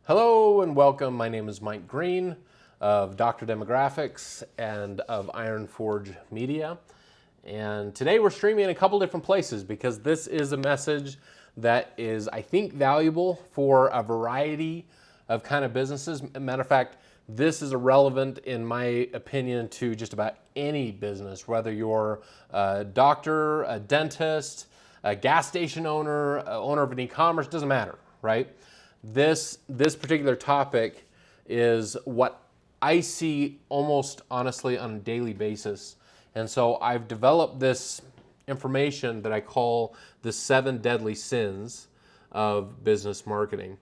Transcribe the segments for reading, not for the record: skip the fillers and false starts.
Hello and welcome. My name is Mike Green of Dr. Demographics and of Iron Forge Media. And today we're streaming in a couple different places because this is a message that is, I think, valuable for a variety of kind of businesses. Matter of fact, this is relevant, in my opinion, to just about any business, whether you're a doctor, a dentist, a gas station owner, owner of an e-commerce, doesn't matter, right? This particular topic is what I see almost honestly on a daily basis. And so I've developed this information that I call the 7 deadly sins of business marketing.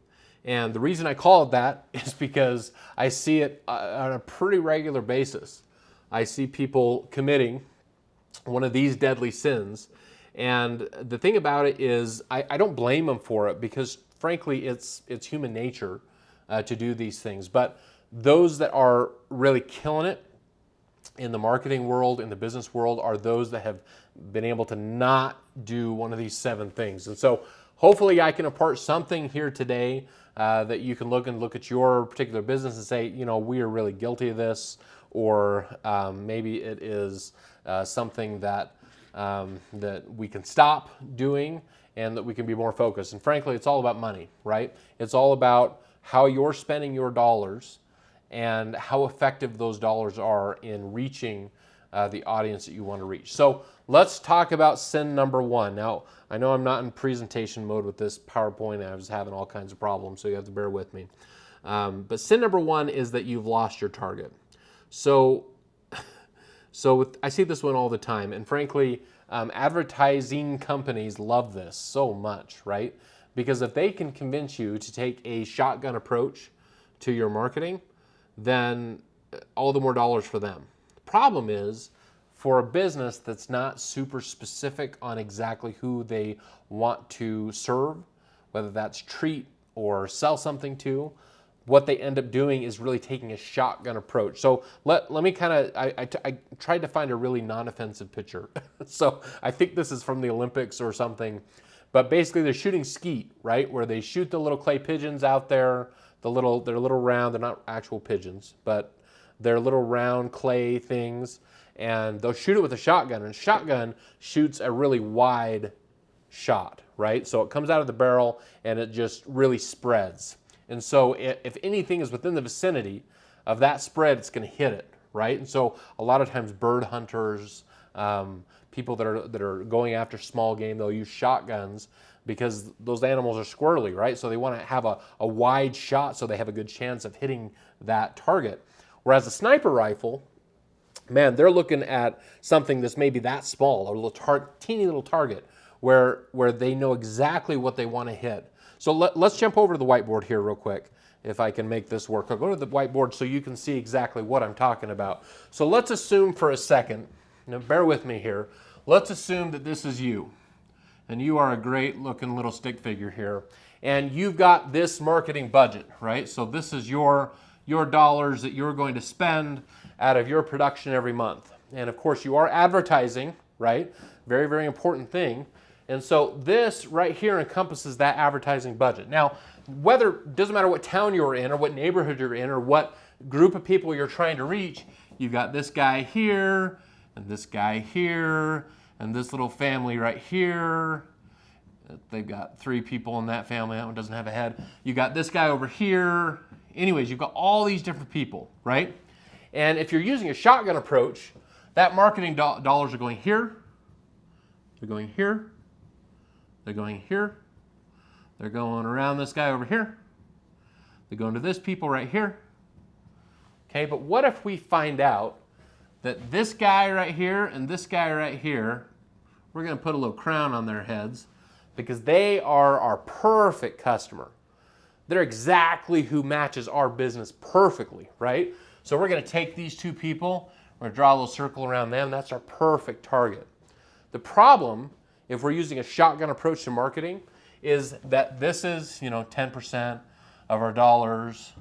And the reason I call it that is because I see it on a pretty regular basis. I see people committing one of these deadly sins. And the thing about it is I don't blame them for it because frankly, it's human nature to do these things. But those that are really killing it in the marketing world, in the business world, are those that have been able to not do one of these 7 things. And so hopefully I can impart something here today that you can look at your particular business and say, you know, we are really guilty of this, or maybe it is something that that we can stop doing and that we can be more focused. And frankly, it's all about money, right? It's all about how you're spending your dollars and how effective those dollars are in reaching the audience that you want to reach. So let's talk about sin number 1. Now, I know I'm not in presentation mode with this PowerPoint. I was having all kinds of problems, so you have to bear with me. But sin number 1 is that you've lost your target. So I see this one all the time, and frankly, advertising companies love this so much, right? Because if they can convince you to take a shotgun approach to your marketing, then all the more dollars for them. The problem is, for a business that's not super specific on exactly who they want to serve, whether that's treat or sell something to, what they end up doing is really taking a shotgun approach. So let me kind of, I tried to find a really non-offensive picture. So I think this is from the Olympics or something, but basically they're shooting skeet, right? Where they shoot the little clay pigeons out there, they're little round, they're not actual pigeons, but they're little round clay things, and they'll shoot it with a shotgun, and a shotgun shoots a really wide shot, right? So it comes out of the barrel and it just really spreads. And so if anything is within the vicinity of that spread, it's going to hit it, right? And so a lot of times bird hunters, people that are going after small game, they'll use shotguns because those animals are squirrely, right? So they want to have a wide shot so they have a good chance of hitting that target. Whereas a sniper rifle, man, they're looking at something that's maybe that small, a little teeny little target where they know exactly what they want to hit. So let's jump over to the whiteboard here real quick, if I can make this work. I'll go to the whiteboard so you can see exactly what I'm talking about. So let's assume for a second, now bear with me here, let's assume that this is you, and you are a great looking little stick figure here, and you've got this marketing budget, right? So this is your dollars that you're going to spend out of your production every month. And of course you are advertising, right? Very, very important thing. And so this right here encompasses that advertising budget. Now, doesn't matter what town you're in or what neighborhood you're in or what group of people you're trying to reach, you've got this guy here and this guy here and this little family right here. They've got 3 people in that family. That one doesn't have a head. You got this guy over here. Anyways, you've got all these different people, right? And if you're using a shotgun approach, that marketing dollars are going here, they're going here, they're going here, they're going around this guy over here, they're going to this people right here. Okay, but what if we find out that this guy right here and this guy right here, we're going to put a little crown on their heads because they are our perfect customer. They're exactly who matches our business perfectly, right? So we're going to take these 2 people, we're going to draw a little circle around them. That's our perfect target. The problem, if we're using a shotgun approach to marketing, is that this is, 10% of our dollars.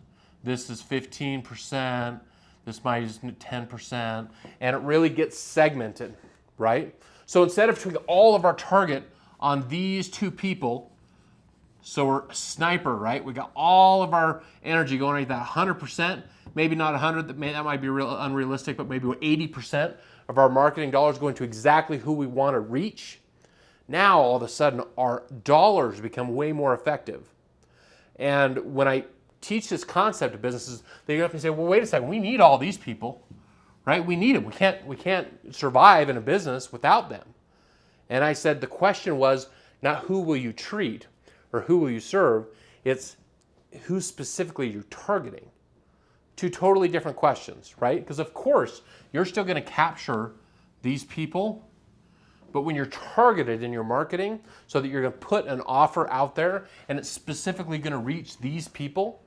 This is 15%. This might use 10%. And it really gets segmented, right? So instead of putting all of our target on these 2 people, So we're a sniper, right? We got all of our energy going right at that 100%, maybe not 100, that might be real unrealistic, but maybe 80% of our marketing dollars going to exactly who we want to reach. Now, all of a sudden, our dollars become way more effective. And when I teach this concept to businesses, they often say, well, wait a second, we need all these people, right? We need them. We can't survive in a business without them. And I said the question was not who will you treat or who will you serve, it's who specifically you're targeting. Two totally different questions, right? Because of course, you're still going to capture these people, but when you're targeted in your marketing so that you're going to put an offer out there and it's specifically going to reach these people,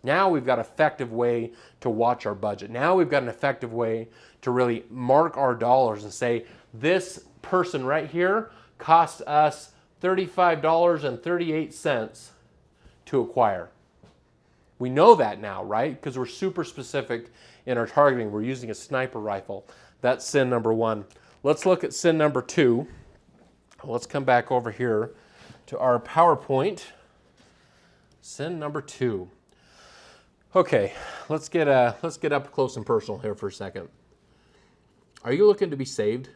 now we've got an effective way to watch our budget. Now we've got an effective way to really mark our dollars and say, this person right here costs us $35.38 to acquire. We know that now, right? Because we're super specific in our targeting. We're using a sniper rifle. That's sin number one. Let's look at sin number two. Let's come back over here to our PowerPoint. Sin number two. Okay, let's get up close and personal here for a second. Are you looking to be saved?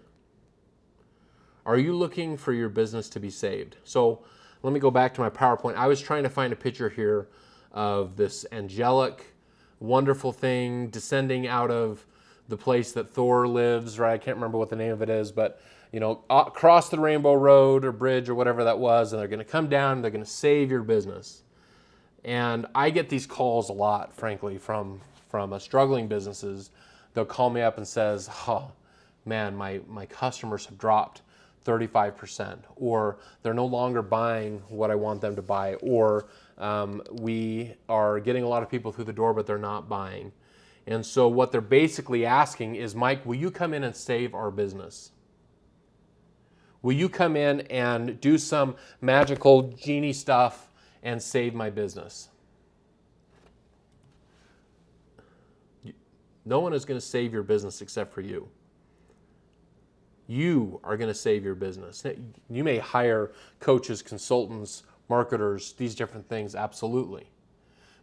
Are you looking for your business to be saved? So let me go back to my PowerPoint. I was trying to find a picture here of this angelic, wonderful thing descending out of the place that Thor lives, right? I can't remember what the name of it is, but across the Rainbow Road or bridge or whatever that was, and they're going to come down and they're going to save your business. And I get these calls a lot, frankly, from struggling businesses. They'll call me up and says, oh, man, my customers have dropped 35%, or they're no longer buying what I want them to buy, or we are getting a lot of people through the door, but they're not buying. And so what they're basically asking is, Mike, will you come in and save our business? Will you come in and do some magical genie stuff and save my business? No one is going to save your business except for you. You are going to save your business. You may hire coaches, consultants, marketers, these different things, absolutely.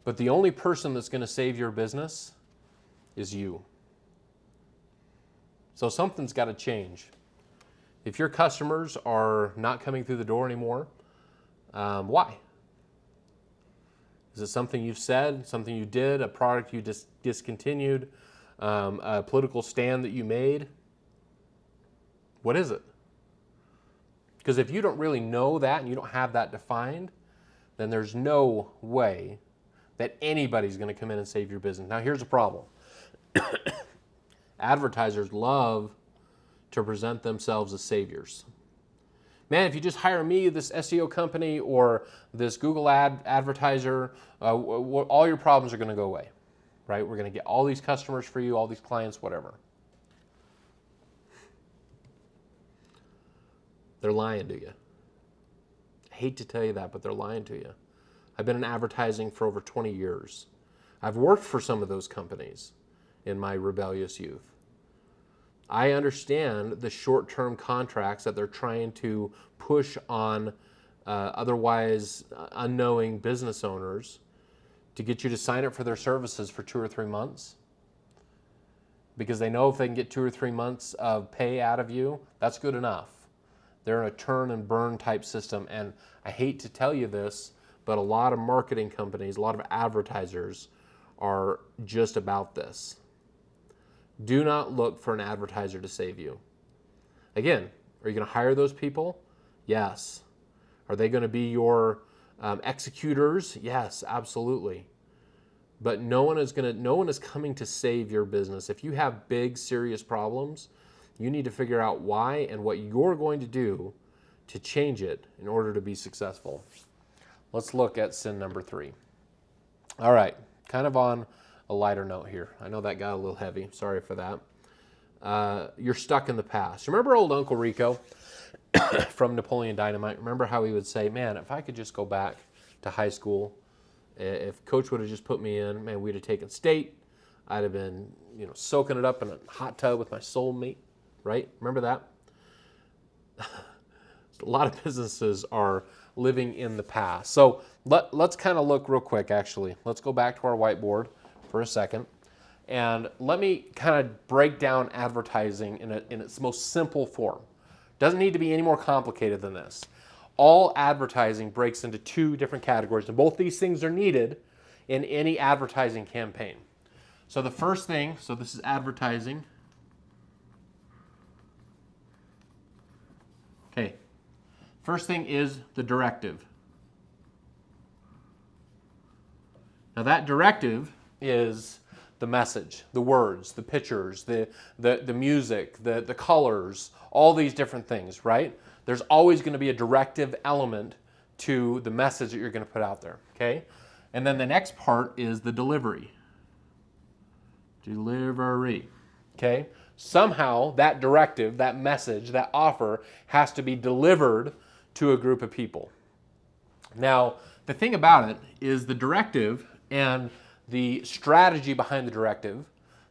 But the only person that's going to save your business is you. So something's got to change. If your customers are not coming through the door anymore, why? Is it something you've said, something you did, a product you discontinued, a political stand that you made? What is it? Because if you don't really know that and you don't have that defined, then there's no way that anybody's going to come in and save your business. Now, here's the problem. Advertisers love to present themselves as saviors. Man, if you just hire me, this SEO company or this Google advertiser, all your problems are going to go away, right? We're going to get all these customers for you, all these clients, whatever. They're lying to you. I hate to tell you that, but they're lying to you. I've been in advertising for over 20 years. I've worked for some of those companies in my rebellious youth. I understand the short-term contracts that they're trying to push on otherwise unknowing business owners to get you to sign up for their services for 2 or 3 months. Because they know if they can get 2 or 3 months of pay out of you, that's good enough. They're in a turn and burn type system. And I hate to tell you this, but a lot of marketing companies, a lot of advertisers are just about this. Do not look for an advertiser to save you. Again, are you going to hire those people? Yes. Are they going to be your executors? Yes, absolutely. But no one is coming to save your business. If you have big, serious problems, you need to figure out why and what you're going to do to change it in order to be successful. Let's look at sin number 3. All right, kind of on a lighter note here. I know that got a little heavy. Sorry for that. You're stuck in the past. Remember old Uncle Rico from Napoleon Dynamite? Remember how he would say, man, if I could just go back to high school, if Coach would have just put me in, man, we'd have taken state. I'd have been, soaking it up in a hot tub with my soulmate, right? Remember that? A lot of businesses are living in the past. So let's kind of look real quick, actually. Let's go back to our whiteboard for a second. And let me kind of break down advertising in its most simple form. Doesn't need to be any more complicated than this. All advertising breaks into two different categories, and both these things are needed in any advertising campaign. So the first thing, so this is advertising. Okay. First thing is the directive. Now that directive is the message, the words, the pictures, the music, the colors, all these different things, right? There's always going to be a directive element to the message that you're going to put out there, okay? And then the next part is the delivery. Delivery, okay? Somehow that directive, that message, that offer has to be delivered to a group of people. Now, the thing about it is the directive and the strategy behind the directive,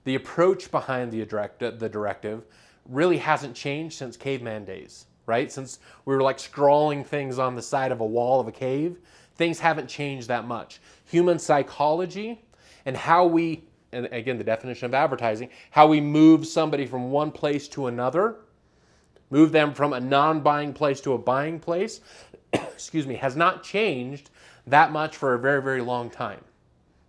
the approach behind the directive really hasn't changed since caveman days, right? Since we were like scrawling things on the side of a wall of a cave, things haven't changed that much. Human psychology and how we, and again, the definition of advertising, how we move somebody from one place to another, move them from a non-buying place to a buying place, excuse me, has not changed that much for a very, very long time.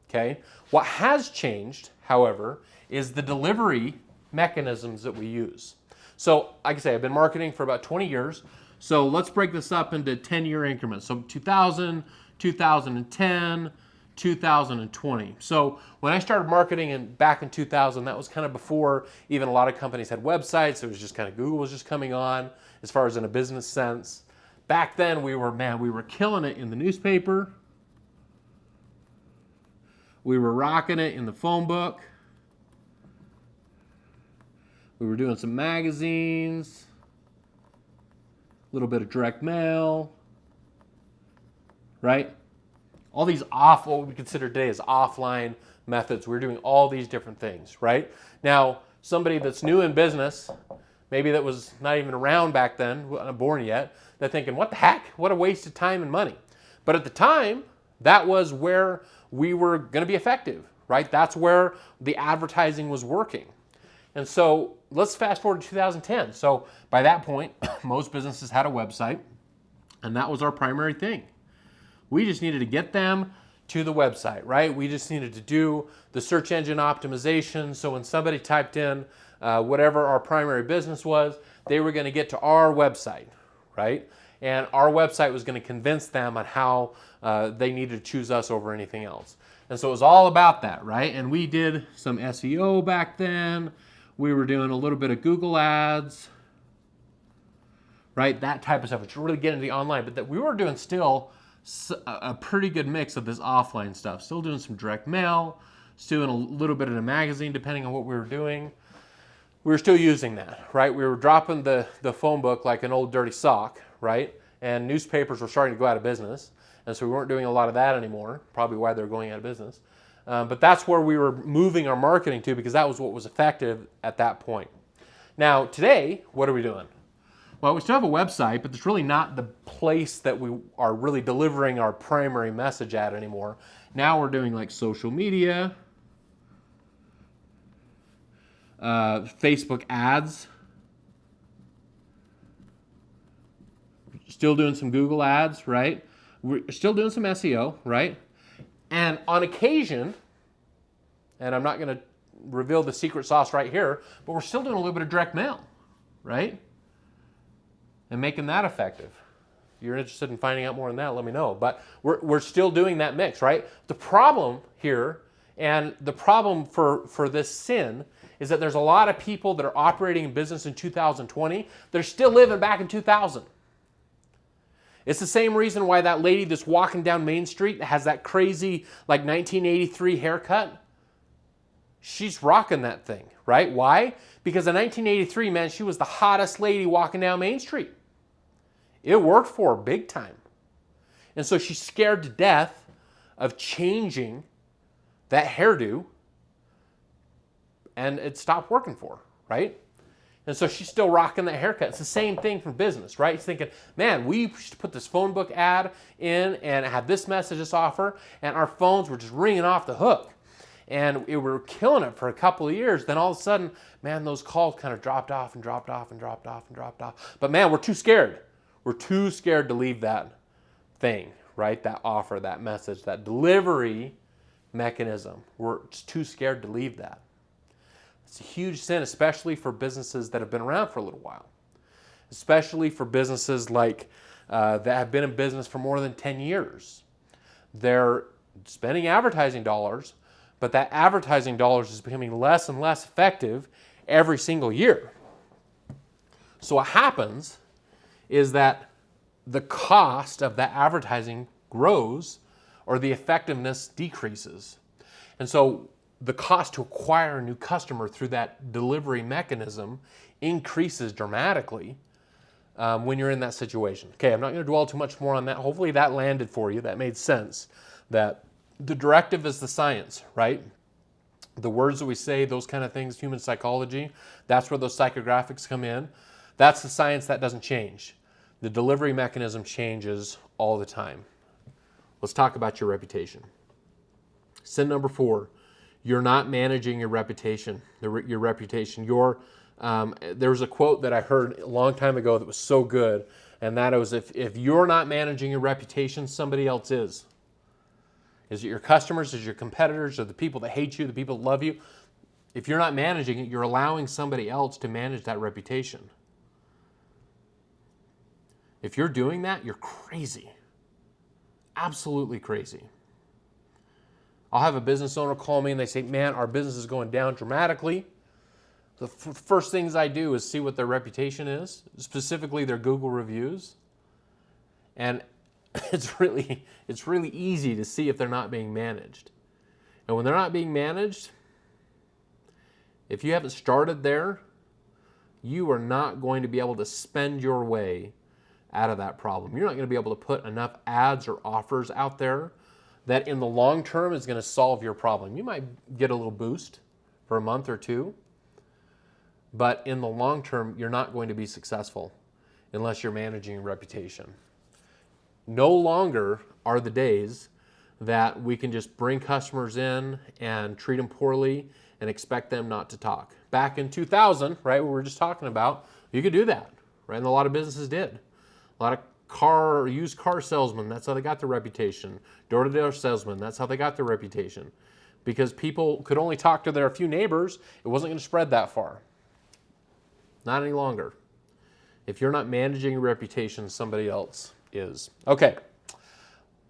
Okay? What has changed, however, is the delivery mechanisms that we use. So, like I say, I've been marketing for about 20 years. So let's break this up into 10-year increments. So 2000, 2010, 2020. So when I started marketing back in 2000, that was kind of before even a lot of companies had websites. It was just kind of Google was just coming on as far as in a business sense. Back then we were killing it in the newspaper. We were rocking it in the phone book. We were doing some magazines, a little bit of direct mail, right? All these what we consider today as offline methods. We're doing all these different things, right? Now, somebody that's new in business, maybe that was not even around back then, not born yet, they're thinking, what the heck? What a waste of time and money. But at the time, that was where we were going to be effective, right? That's where the advertising was working. And so let's fast forward to 2010. So by that point, most businesses had a website, and that was our primary thing. We just needed to get them to the website, right? We just needed to do the search engine optimization. So when somebody typed in whatever our primary business was, they were going to get to our website, right? And our website was going to convince them on how they needed to choose us over anything else. And so it was all about that, right? And we did some SEO back then. We were doing a little bit of Google ads, right? That type of stuff, which really get into the online. But that we were doing still a pretty good mix of this offline stuff. Still doing some direct mail, still doing a little bit in a magazine, depending on what we were doing. We were still using that, right? We were dropping the phone book like an old dirty sock, right? And newspapers were starting to go out of business. And so we weren't doing a lot of that anymore, probably why they were going out of business. But that's where we were moving our marketing to because that was what was effective at that point. Now, today, what are we doing? Well, we still have a website, but it's really not the place that we are really delivering our primary message at anymore. Now we're doing like social media, Facebook ads, still doing some Google ads, right? We're still doing some SEO, right? And on occasion, and I'm not going to reveal the secret sauce right here, but we're still doing a little bit of direct mail, right? And making that effective. If you're interested in finding out more on that, let me know. But we're still doing that mix, right? The problem here, and the problem for this sin, is that there's a lot of people that are operating in business in 2020, they're still living back in 2000. It's the same reason why that lady that's walking down Main Street that has that crazy like 1983 haircut, she's rocking that thing, right? Why? Because in 1983, man, she was the hottest lady walking down Main Street. It worked for her big time. And so she's scared to death of changing that hairdo, and it stopped working for her, right? And so she's still rocking that haircut. It's the same thing for business, right? She's thinking, man, we should put this phone book ad in and have this message, this offer, and our phones were just ringing off the hook. And we were killing it for a couple of years. Then all of a sudden, man, those calls kind of dropped off and dropped off and dropped off and dropped off. But man, we're too scared. We're too scared to leave that thing, right? That offer, that message, that delivery mechanism. We're just too scared to leave that. It's a huge sin, especially for businesses that have been around for a little while. Especially for businesses like that have been in business for more than 10 years. They're spending advertising dollars, but that advertising dollars is becoming less and less effective every single year. So what happens is that the cost of that advertising grows or the effectiveness decreases. And so the cost to acquire a new customer through that delivery mechanism increases dramatically when you're in that situation. Okay, I'm not going to dwell too much more on that. Hopefully that landed for you. That made sense. That the directive is the science, right? The words that we say, those kind of things, human psychology, that's where those psychographics come in. That's the science that doesn't change. The delivery mechanism changes all the time. Let's talk about your reputation. Sin number 4, you're not managing your reputation. Your reputation. There was a quote that I heard a long time ago that was so good, and that was, if you're not managing your reputation, somebody else is. Is it your customers? Is it your competitors? Or the people that hate you, the people that love you? If you're not managing it, you're allowing somebody else to manage that reputation. If you're doing that, you're crazy. Absolutely crazy. I'll have a business owner call me and they say, man, our business is going down dramatically. The first things I do is see what their reputation is, specifically their Google reviews. And it's really easy to see if they're not being managed. And when they're not being managed, if you haven't started there, you are not going to be able to spend your way out of that problem. You're not going to be able to put enough ads or offers out there that in the long term is going to solve your problem. You might get a little boost for a month or two, but in the long term, you're not going to be successful unless you're managing your reputation. No longer are the days that we can just bring customers in and treat them poorly and expect them not to talk. Back in 2000, right, what we were just talking about, you could do that, right? And a lot of businesses did. A lot of used car salesmen, that's how they got their reputation. Door-to-door salesmen, that's how they got their reputation. Because people could only talk to their few neighbors, it wasn't going to spread that far. Not any longer. If you're not managing your reputation, somebody else is. Okay,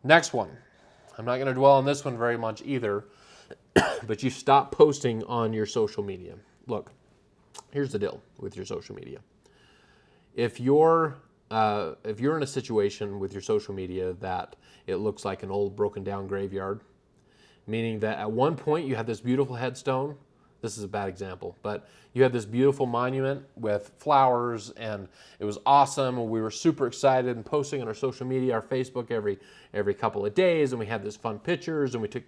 next one. I'm not going to dwell on this one very much either, but you stop posting on your social media. Look, here's the deal with your social media. If you're in a situation with your social media that it looks like an old broken down graveyard, meaning that at one point you had this beautiful headstone. This is a bad example, but you had this beautiful monument with flowers and it was awesome and we were super excited and posting on our social media, our Facebook every couple of days, and we had this fun pictures and we took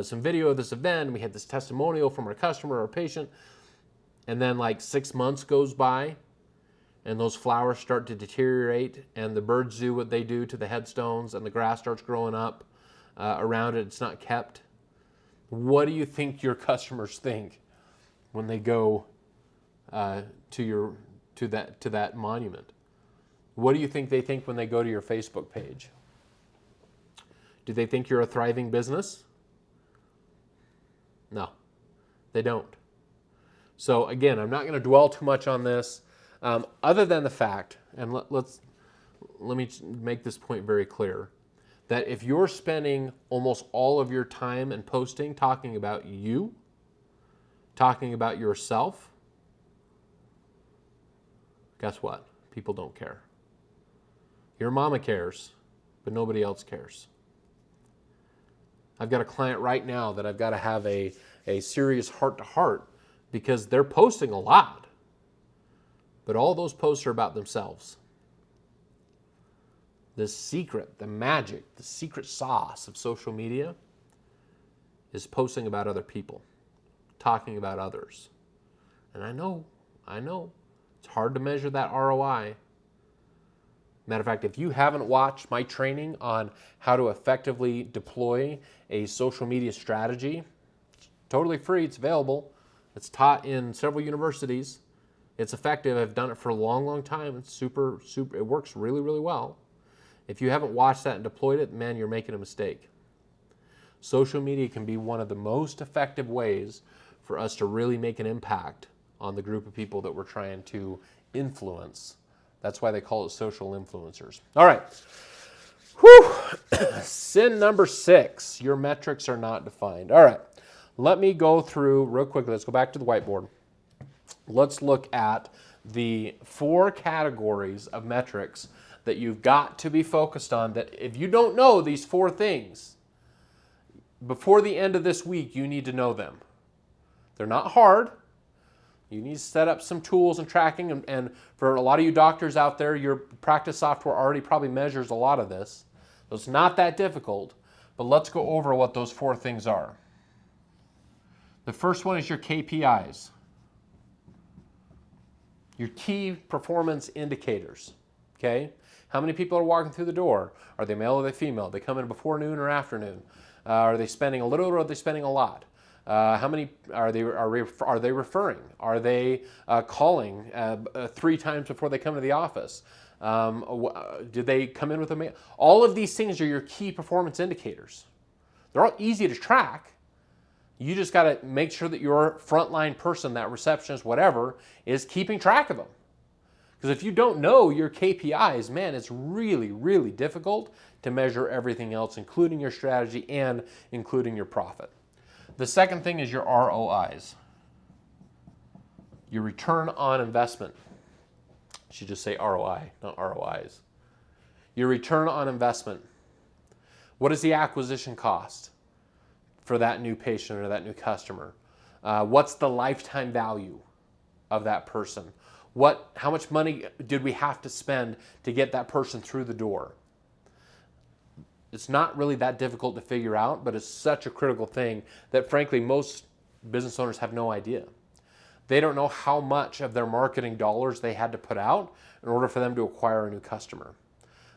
some video of this event and we had this testimonial from our customer or patient, and then like 6 months goes by and those flowers start to deteriorate and the birds do what they do to the headstones and the grass starts growing up around it. It's not kept. What do you think your customers think when they go to that monument? What do you think they think when they go to your Facebook page? Do they think you're a thriving business? No, they don't. So again, I'm not going to dwell too much on this, other than the fact, and let me make this point very clear, that if you're spending almost all of your time and posting talking about you, talking about yourself, guess what? People don't care. Your mama cares, but nobody else cares. I've got a client right now that I've got to have a serious heart-to-heart because they're posting a lot, but all those posts are about themselves. The secret, the magic, the secret sauce of social media is posting about other people, talking about others. And I know, It's hard to measure that ROI. Matter of fact, if you haven't watched my training on how to effectively deploy a social media strategy, it's totally free, it's available. It's taught in several universities. It's effective. I've done it for a long, long time. It's super, it works really, really well. If you haven't watched that and deployed it, man, you're making a mistake. Social media can be one of the most effective ways for us to really make an impact on the group of people that we're trying to influence. That's why they call it social influencers. All right. Whew. Sin number 6, your metrics are not defined. All right. Let me go through real quickly. Let's go back to the whiteboard. Let's look at the 4 categories of metrics that you've got to be focused on, that if you don't know these 4 things, before the end of this week, you need to know them. They're not hard. You need to set up some tools and tracking, and for a lot of you doctors out there, your practice software already probably measures a lot of this. So it's not that difficult, but let's go over what those 4 things are. The first one is your KPIs, your key performance indicators, okay? How many people are walking through the door? Are they male or are they female? They come in before noon or afternoon? Are they spending a little or are they spending a lot? How many are they referring? Are they calling 3 times before they come to the office? Did they come in with a mail? All of these things are your key performance indicators. They're all easy to track. You just got to make sure that your frontline person, that receptionist, whatever, is keeping track of them. Because if you don't know your KPIs, man, it's really, really difficult to measure everything else, including your strategy and including your profit. The second thing is your ROIs, your return on investment. I should just say ROI, not ROIs. Your return on investment. What is the acquisition cost for that new patient or that new customer? What's the lifetime value of that person? How much money did we have to spend to get that person through the door? It's not really that difficult to figure out, but it's such a critical thing that frankly most business owners have no idea. They don't know how much of their marketing dollars they had to put out in order for them to acquire a new customer.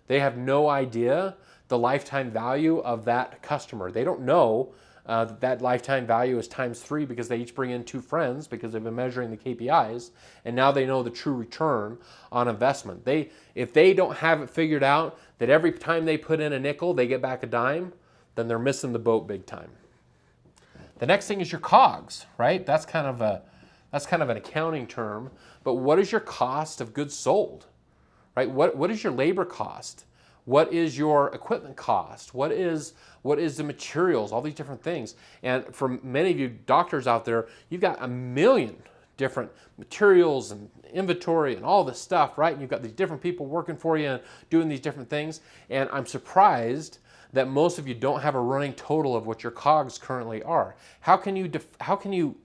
They have no idea the lifetime value of that customer. They don't know that lifetime value is times 3 because they each bring in 2 friends because they've been measuring the KPIs, and now they know the true return on investment. If they don't have it figured out that every time they put in a nickel, they get back a dime, then they're missing the boat big time. The next thing is your COGS, right? That's kind of an accounting term, but what is your cost of goods sold, right? What is your labor cost? What is your equipment cost? What is the materials? All these different things. And for many of you doctors out there, you've got a million different materials and inventory and all this stuff, right? And you've got these different people working for you and doing these different things. And I'm surprised that most of you don't have a running total of what your COGS currently are. How can you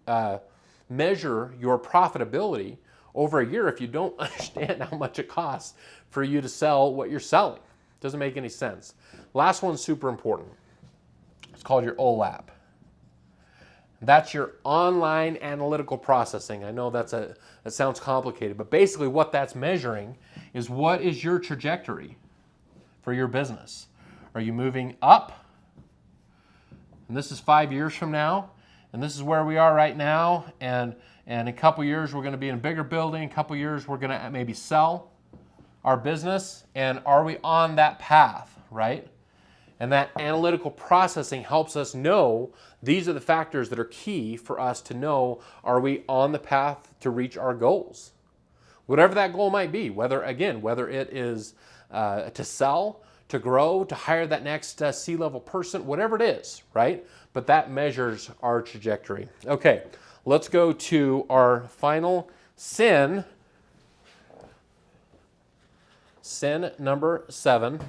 measure your profitability over a year if you don't understand how much it costs for you to sell what you're selling? Doesn't make any sense. Last one's super important. It's called your OLAP. That's your online analytical processing. I know that sounds complicated, but basically what that's measuring is what is your trajectory for your business. Are you moving up? And this is 5 years from now, and this is where we are right now, and in a couple years we're going to be in a bigger building, a couple years we're going to maybe sell our business, and are we on that path, right? And that analytical processing helps us know these are the factors that are key for us to know, are we on the path to reach our goals? Whatever that goal might be, whether it is to sell, to grow, to hire that next C-level person, whatever it is, right? But that measures our trajectory. Okay, let's go to our final sin. Sin number 7.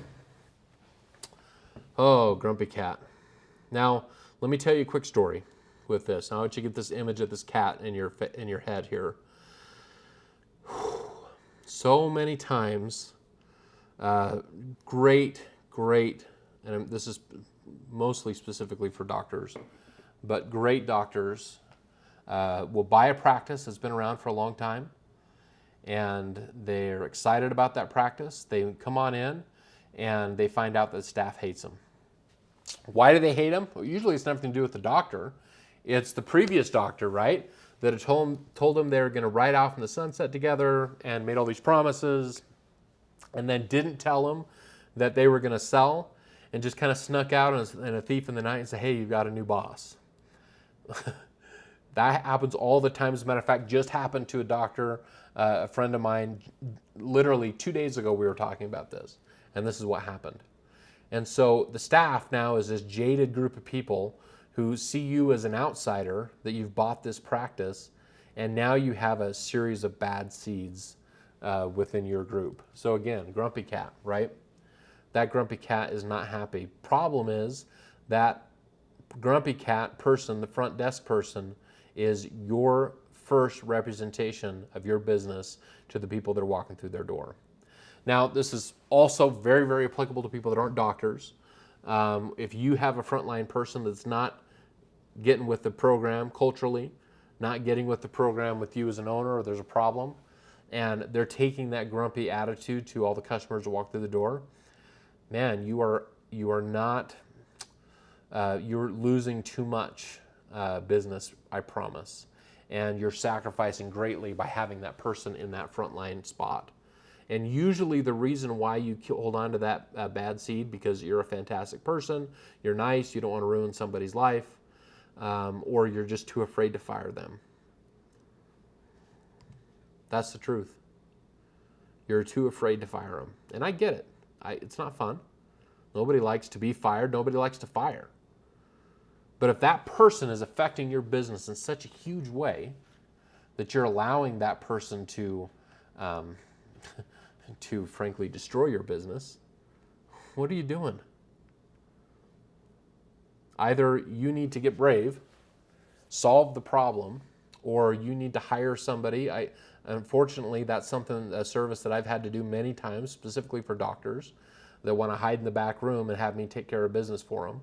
Oh, grumpy cat. Now, let me tell you a quick story with this. I want you to get this image of this cat in your head here. So many times, great, and this is mostly specifically for doctors, but great doctors will buy a practice that's been around for a long time, and they're excited about that practice. They come on in and they find out that staff hates them. Why do they hate them? Well, usually it's nothing to do with the doctor. It's the previous doctor, right? That had told them they were going to ride off in the sunset together and made all these promises, and then didn't tell them that they were going to sell, and just kind of snuck out in a thief in the night and say, hey, you've got a new boss. That happens all the time. As a matter of fact, just happened to a doctor, a friend of mine, literally 2 days ago we were talking about this, and this is what happened. And so the staff now is this jaded group of people who see you as an outsider, that you've bought this practice, and now you have a series of bad seeds within your group. So again, grumpy cat, right? That grumpy cat is not happy. Problem is that grumpy cat person, the front desk person, is your first representation of your business to the people that are walking through their door. Now, this is also very, very applicable to people that aren't doctors. If you have a frontline person that's not getting with the program culturally, not getting with the program with you as an owner, or there's a problem, and they're taking that grumpy attitude to all the customers that walk through the door, man, you're losing too much business, I promise. And you're sacrificing greatly by having that person in that frontline spot. And usually the reason why you hold on to that bad seed, because you're a fantastic person, you're nice, you don't want to ruin somebody's life, or you're just too afraid to fire them. That's the truth. You're too afraid to fire them. And I get it. It's not fun. Nobody likes to be fired. Nobody likes to fire. But if that person is affecting your business in such a huge way that you're allowing that person to frankly destroy your business, what are you doing? Either you need to get brave, solve the problem, or you need to hire somebody. Unfortunately, that's a service that I've had to do many times, specifically for doctors that want to hide in the back room and have me take care of business for them.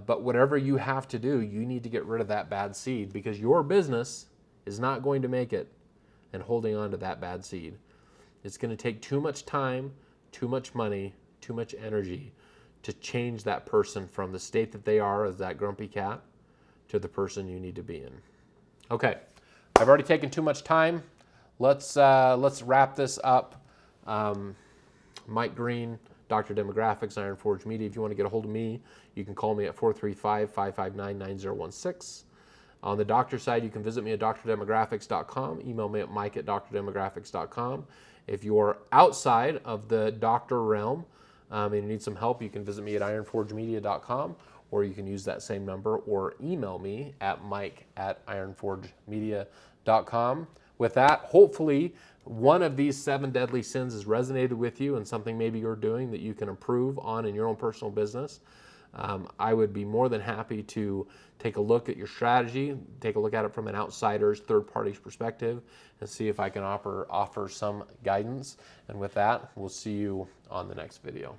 But whatever you have to do, you need to get rid of that bad seed, because your business is not going to make it and holding on to that bad seed. It's going to take too much time, too much money, too much energy to change that person from the state that they are as that grumpy cat to the person you need to be in. Okay, I've already taken too much time. Let's wrap this up. Mike Green, Dr. Demographics, Iron Forge Media. If you want to get a hold of me, you can call me at 435-559-9016. On the doctor side, you can visit me at drdemographics.com. Email me at mike@drdemographics.com. If you're outside of the doctor realm and you need some help, you can visit me at ironforgemedia.com, or you can use that same number or email me at mike@ironforgemedia.com. With that, hopefully, one of these 7 deadly sins has resonated with you and something maybe you're doing that you can improve on in your own personal business. I would be more than happy to take a look at your strategy, take a look at it from an outsider's, third party's perspective, and see if I can offer some guidance. And with that, we'll see you on the next video.